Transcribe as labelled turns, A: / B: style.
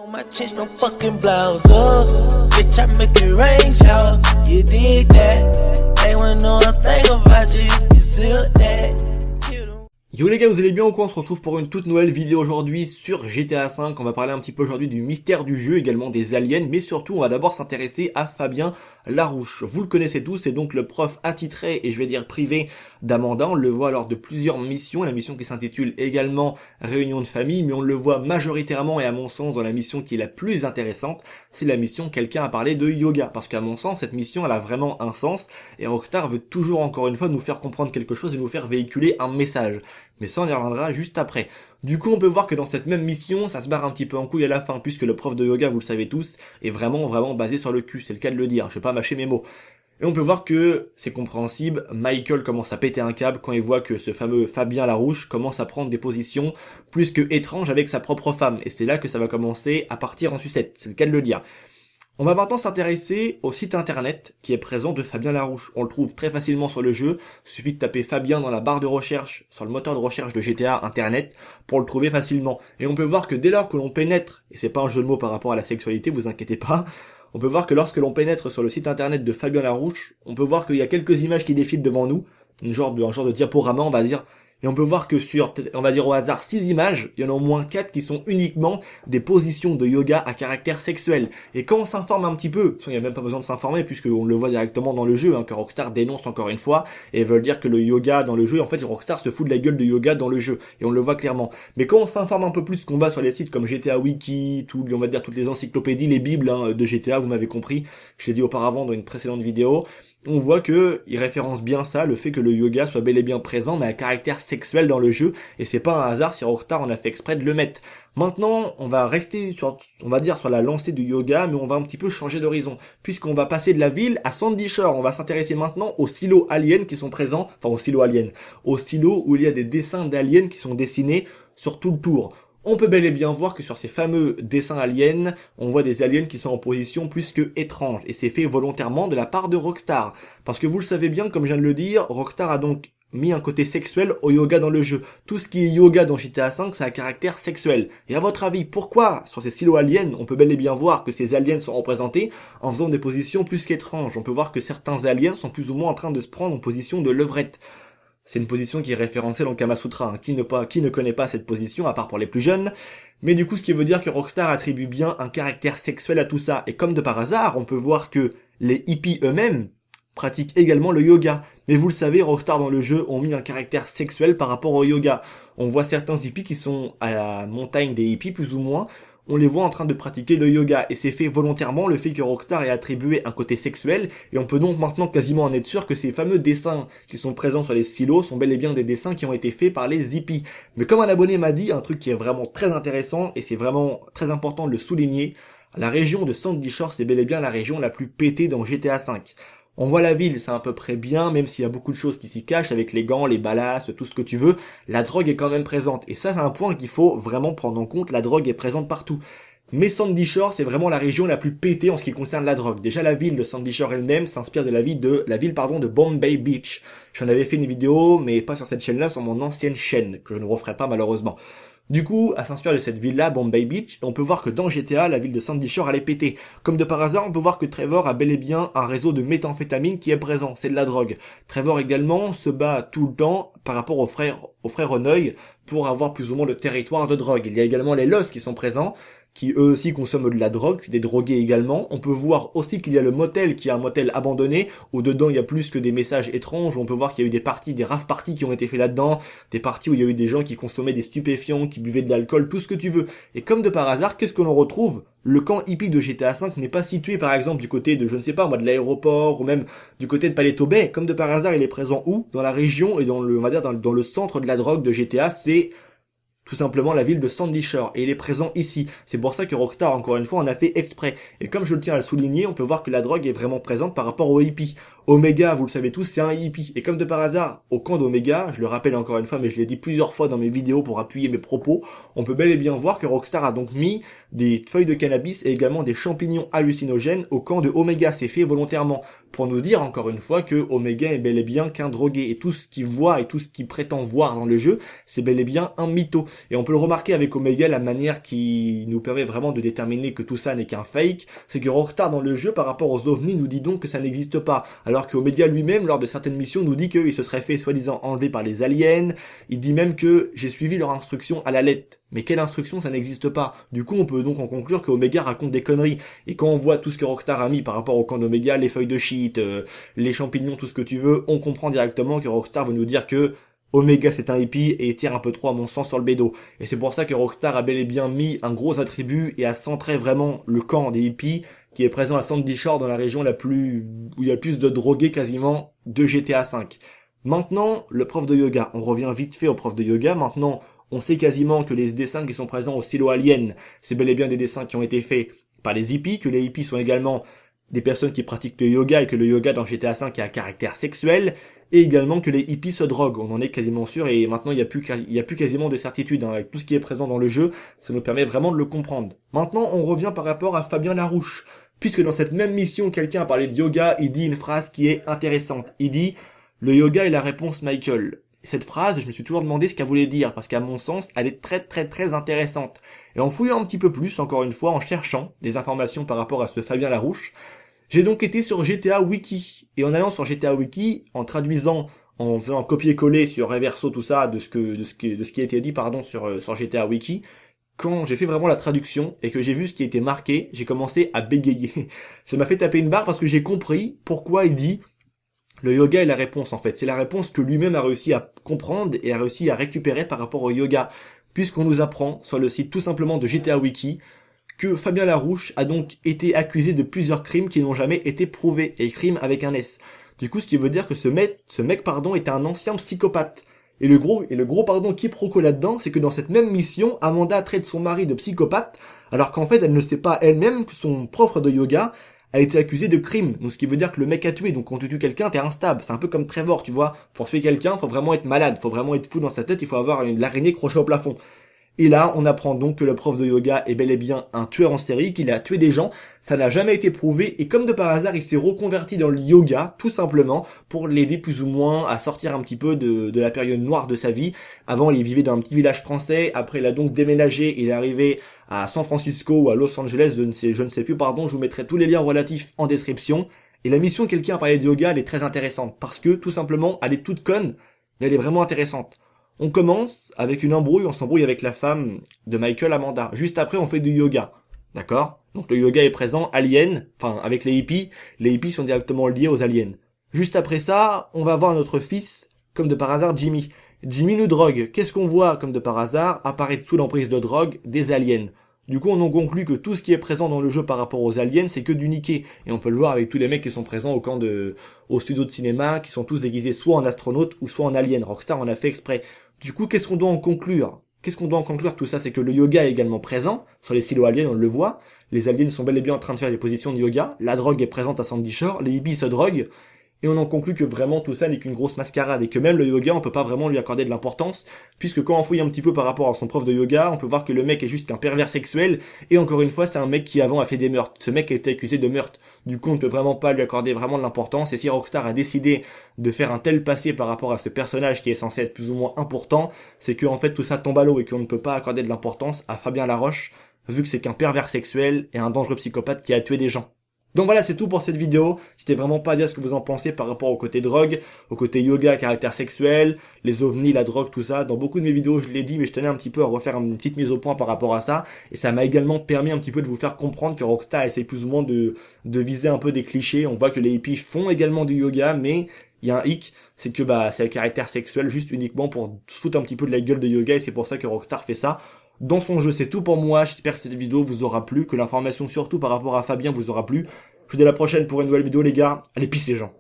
A: On my chest, no fucking blouse up. Bitch, I make it rain shower. You dig that? They wanna know a thing about you. You feel that?
B: Yo les gars, vous allez bien ou quoi? On se retrouve pour une toute nouvelle vidéo aujourd'hui sur GTA V. On va parler un petit peu aujourd'hui du mystère du jeu, également des aliens, mais surtout on va d'abord s'intéresser à Fabien Larouche. Vous le connaissez tous, c'est donc le prof attitré et je vais dire privé d'Amanda. On le voit lors de plusieurs missions, la mission qui s'intitule également Réunion de famille, mais on le voit majoritairement et à mon sens dans la mission qui est la plus intéressante, c'est la mission Quelqu'un a parlé de yoga, parce qu'à mon sens cette mission elle a vraiment un sens et Rockstar veut toujours encore une fois nous faire comprendre quelque chose et nous faire véhiculer un message. Mais ça on y reviendra juste après. Du coup on peut voir que dans cette même mission ça se barre un petit peu en couille à la fin, puisque le prof de yoga, vous le savez tous, est vraiment basé sur le cul, c'est le cas de le dire, je vais pas mâcher mes mots. Et on peut voir que, c'est compréhensible, Michael commence à péter un câble quand il voit que ce fameux Fabien Larouche commence à prendre des positions plus que étranges avec sa propre femme, et c'est là que ça va commencer à partir en sucette, c'est le cas de le dire. On va maintenant s'intéresser au site internet qui est présent de Fabien Larouche. On le trouve très facilement sur le jeu, il suffit de taper Fabien dans la barre de recherche sur le moteur de recherche de GTA internet pour le trouver facilement. Et on peut voir que dès lors que l'on pénètre, et c'est pas un jeu de mots par rapport à la sexualité, vous inquiétez pas, on peut voir que lorsque l'on pénètre sur le site internet de Fabien Larouche, on peut voir qu'il y a quelques images qui défilent devant nous, un genre de diaporama on va dire, et on peut voir que sur, on va dire au hasard, 6 images, il y en a au moins 4 qui sont uniquement des positions de yoga à caractère sexuel. Et quand on s'informe un petit peu, il n'y a même pas besoin de s'informer puisqu'on le voit directement dans le jeu, que Rockstar dénonce encore une fois, et veulent dire que le yoga dans le jeu, en fait Rockstar se fout de la gueule de yoga dans le jeu, et on le voit clairement. Mais quand on s'informe un peu plus, qu'on va sur les sites comme GTA Wiki, on va dire toutes les encyclopédies, les bibles de GTA, vous m'avez compris, je l'ai dit auparavant dans une précédente vidéo, on voit que il référence bien ça, le fait que le yoga soit bel et bien présent, mais à caractère sexuel dans le jeu, et c'est pas un hasard si Rockstar en a fait exprès de le mettre. Maintenant, on va rester sur, on va dire sur la lancée du yoga, mais on va un petit peu changer d'horizon, puisqu'on va passer de la ville à Sandy Shore. On va s'intéresser maintenant aux silos aliens qui sont présents, enfin aux silos où il y a des dessins d'aliens qui sont dessinés sur tout le tour. On peut bel et bien voir que sur ces fameux dessins aliens, on voit des aliens qui sont en position plus que étrange, et c'est fait volontairement de la part de Rockstar. Parce que vous le savez bien, comme je viens de le dire, Rockstar a donc mis un côté sexuel au yoga dans le jeu. Tout ce qui est yoga dans GTA V, ça a un caractère sexuel. Et à votre avis, pourquoi sur ces silos aliens, on peut bel et bien voir que ces aliens sont représentés en faisant des positions plus qu'étranges? On peut voir que certains aliens sont plus ou moins en train de se prendre en position de levrette. C'est une position qui est référencée dans le Kama Sutra. Qui ne connaît pas cette position, à part pour les plus jeunes. Mais du coup, ce qui veut dire que Rockstar attribue bien un caractère sexuel à tout ça. Et comme de par hasard, on peut voir que les hippies eux-mêmes pratiquent également le yoga. Mais vous le savez, Rockstar dans le jeu ont mis un caractère sexuel par rapport au yoga. On voit certains hippies qui sont à la montagne des hippies, plus ou moins. On les voit en train de pratiquer le yoga, et c'est fait volontairement, le fait que Rockstar ait attribué un côté sexuel, et on peut donc maintenant quasiment en être sûr que ces fameux dessins qui sont présents sur les silos sont bel et bien des dessins qui ont été faits par les hippies. Mais comme un abonné m'a dit, un truc qui est vraiment très intéressant, et c'est vraiment très important de le souligner, la région de Sandy Shore, c'est bel et bien la région la plus pétée dans GTA V. On voit la ville, c'est à peu près bien, même s'il y a beaucoup de choses qui s'y cachent, avec les gants, les balasses, tout ce que tu veux, la drogue est quand même présente. Et ça, c'est un point qu'il faut vraiment prendre en compte, la drogue est présente partout. Mais Sandy Shore, c'est vraiment la région la plus pétée en ce qui concerne la drogue. Déjà, la ville de Sandy Shore elle-même s'inspire de la ville de Bombay Beach. J'en avais fait une vidéo, mais pas sur cette chaîne-là, sur mon ancienne chaîne, que je ne referai pas malheureusement. Du coup, elle s'inspire de cette ville-là, Bombay Beach, et on peut voir que dans GTA, la ville de Sandy Shore, elle est pétée. Comme de par hasard, on peut voir que Trevor a bel et bien un réseau de méthamphétamine qui est présent, c'est de la drogue. Trevor également se bat tout le temps par rapport aux frères Honneuil pour avoir plus ou moins le territoire de drogue. Il y a également les Lost qui sont présents, qui eux aussi consomment de la drogue, c'est des drogués également. On peut voir aussi qu'il y a le motel qui est un motel abandonné, où dedans il y a plus que des messages étranges, on peut voir qu'il y a eu des rave parties qui ont été faits là-dedans, des parties où il y a eu des gens qui consommaient des stupéfiants, qui buvaient de l'alcool, tout ce que tu veux. Et comme de par hasard, qu'est-ce que l'on retrouve? Le camp hippie de GTA V n'est pas situé par exemple du côté de, je ne sais pas moi, de l'aéroport, ou même du côté de Paleto Bay. Comme de par hasard, il est présent où? Dans la région et dans le, on va dire, dans le centre de la drogue de GTA, c'est tout simplement la ville de Sandy Shore, et il est présent ici. C'est pour ça que Rockstar, encore une fois, en a fait exprès. Et comme je le tiens à le souligner, on peut voir que la drogue est vraiment présente par rapport aux hippies. Omega, vous le savez tous, c'est un hippie. Et comme de par hasard, au camp d'Omega, je le rappelle encore une fois, mais je l'ai dit plusieurs fois dans mes vidéos pour appuyer mes propos, on peut bel et bien voir que Rockstar a donc mis des feuilles de cannabis et également des champignons hallucinogènes au camp de Omega. C'est fait volontairement pour nous dire encore une fois que Omega est bel et bien qu'un drogué. Et tout ce qu'il voit et tout ce qu'il prétend voir dans le jeu, c'est bel et bien un mytho. Et on peut le remarquer avec Omega, la manière qui nous permet vraiment de déterminer que tout ça n'est qu'un fake, c'est que Rockstar dans le jeu par rapport aux ovnis nous dit donc que ça n'existe pas. Alors que Omega lui-même, lors de certaines missions, nous dit qu'il se serait fait soi-disant enlever par les aliens. Il dit même que j'ai suivi leur instruction à la lettre. Mais quelle instruction, ça n'existe pas. Du coup, on peut donc en conclure que Omega raconte des conneries. Et quand on voit tout ce que Rockstar a mis par rapport au camp d'Omega, les feuilles de shit, les champignons, tout ce que tu veux, on comprend directement que Rockstar veut nous dire que Omega c'est un hippie et tire un peu trop à mon sens sur le bédo. Et c'est pour ça que Rockstar a bel et bien mis un gros attribut et a centré vraiment le camp des hippies qui est présent à Sandy Shore dans la région où il y a le plus de drogués quasiment de GTA V. Maintenant, le prof de yoga. On revient vite fait au prof de yoga. Maintenant, on sait quasiment que les dessins qui sont présents au silo Alien, c'est bel et bien des dessins qui ont été faits par les hippies, que les hippies sont également des personnes qui pratiquent le yoga et que le yoga dans GTA V a un caractère sexuel, et également que les hippies se droguent. On en est quasiment sûr et maintenant il y a plus quasiment de certitude, hein. Avec tout ce qui est présent dans le jeu, ça nous permet vraiment de le comprendre. Maintenant, on revient par rapport à Fabien Larouche. Puisque dans cette même mission, quelqu'un a parlé de yoga, il dit une phrase qui est intéressante. Il dit « Le yoga est la réponse Michael ». Cette phrase, je me suis toujours demandé ce qu'elle voulait dire, parce qu'à mon sens, elle est très très très intéressante. Et en fouillant un petit peu plus, encore une fois, en cherchant des informations par rapport à ce Fabien Larouche, j'ai donc été sur GTA Wiki. Et en allant sur GTA Wiki, en traduisant, en faisant un copier-coller sur Reverso, tout ça, de ce qui a été dit, sur GTA Wiki, quand j'ai fait vraiment la traduction et que j'ai vu ce qui était marqué, j'ai commencé à bégayer. Ça m'a fait taper une barre parce que j'ai compris pourquoi il dit le yoga est la réponse en fait. C'est la réponse que lui-même a réussi à comprendre et a réussi à récupérer par rapport au yoga. Puisqu'on nous apprend sur le site tout simplement de GTA Wiki que Fabien Larouche a donc été accusé de plusieurs crimes qui n'ont jamais été prouvés. Et crimes avec un S. Du coup, ce qui veut dire que ce mec, était un ancien psychopathe. Et le gros quiproquo là-dedans, c'est que dans cette même mission, Amanda traite son mari de psychopathe, alors qu'en fait, elle ne sait pas elle-même que son prof de yoga a été accusé de crime. Donc, ce qui veut dire que le mec a tué. Donc, quand tu tues quelqu'un, t'es instable. C'est un peu comme Trevor, tu vois. Pour tuer quelqu'un, faut vraiment être malade. Faut vraiment être fou dans sa tête. Il faut avoir l'araignée crochée au plafond. Et là, on apprend donc que le prof de yoga est bel et bien un tueur en série, qu'il a tué des gens. Ça n'a jamais été prouvé. Et comme de par hasard, il s'est reconverti dans le yoga, tout simplement, pour l'aider plus ou moins à sortir un petit peu de la période noire de sa vie. Avant, il vivait dans un petit village français. Après, il a donc déménagé. Il est arrivé à San Francisco ou à Los Angeles. Je ne sais plus, pardon. Je vous mettrai tous les liens relatifs en description. Et la mission, quelqu'un a parlé de yoga, elle est très intéressante. Parce que, tout simplement, elle est toute conne, mais elle est vraiment intéressante. On commence avec une embrouille, on s'embrouille avec la femme de Michael, Amanda. Juste après, on fait du yoga. D'accord? Donc le yoga est présent, alien, enfin avec les hippies sont directement liés aux aliens. Juste après ça, on va voir notre fils, comme de par hasard, Jimmy. Jimmy nous drogue. Qu'est-ce qu'on voit, comme de par hasard, apparaître sous l'emprise de drogue des aliens. Du coup, on en conclut que tout ce qui est présent dans le jeu par rapport aux aliens, c'est que du niqué. Et on peut le voir avec tous les mecs qui sont présents au studio de cinéma, qui sont tous déguisés soit en astronautes ou soit en aliens. Rockstar en a fait exprès. Du coup, qu'est-ce qu'on doit en conclure? Tout ça, c'est que le yoga est également présent. Sur les silos aliens, on le voit. Les aliens sont bel et bien en train de faire des positions de yoga. La drogue est présente à Sandy Shore. Les hippies se droguent. Et on en conclut que vraiment tout ça n'est qu'une grosse mascarade et que même le yoga on peut pas vraiment lui accorder de l'importance puisque quand on fouille un petit peu par rapport à son prof de yoga on peut voir que le mec est juste qu'un pervers sexuel et encore une fois c'est un mec qui avant a fait des meurtres. Ce mec a été accusé de meurtre. Du coup on ne peut vraiment pas lui accorder vraiment de l'importance et si Rockstar a décidé de faire un tel passé par rapport à ce personnage qui est censé être plus ou moins important, c'est que en fait tout ça tombe à l'eau et qu'on ne peut pas accorder de l'importance à Fabien Larouche vu que c'est qu'un pervers sexuel et un dangereux psychopathe qui a tué des gens. Donc voilà, c'est tout pour cette vidéo. N'hésitez vraiment pas à dire ce que vous en pensez par rapport au côté drogue, au côté yoga, caractère sexuel, les ovnis, la drogue, tout ça. Dans beaucoup de mes vidéos, je l'ai dit, mais je tenais un petit peu à refaire une petite mise au point par rapport à ça. Et ça m'a également permis un petit peu de vous faire comprendre que Rockstar essaie plus ou moins de viser un peu des clichés. On voit que les hippies font également du yoga, mais il y a un hic, c'est que c'est le caractère sexuel juste uniquement pour se foutre un petit peu de la gueule de yoga et c'est pour ça que Rockstar fait ça. Dans son jeu, c'est tout pour moi. J'espère que cette vidéo vous aura plu, que l'information surtout par rapport à Fabien vous aura plu. Je vous dis à la prochaine pour une nouvelle vidéo les gars. Allez, peace les gens.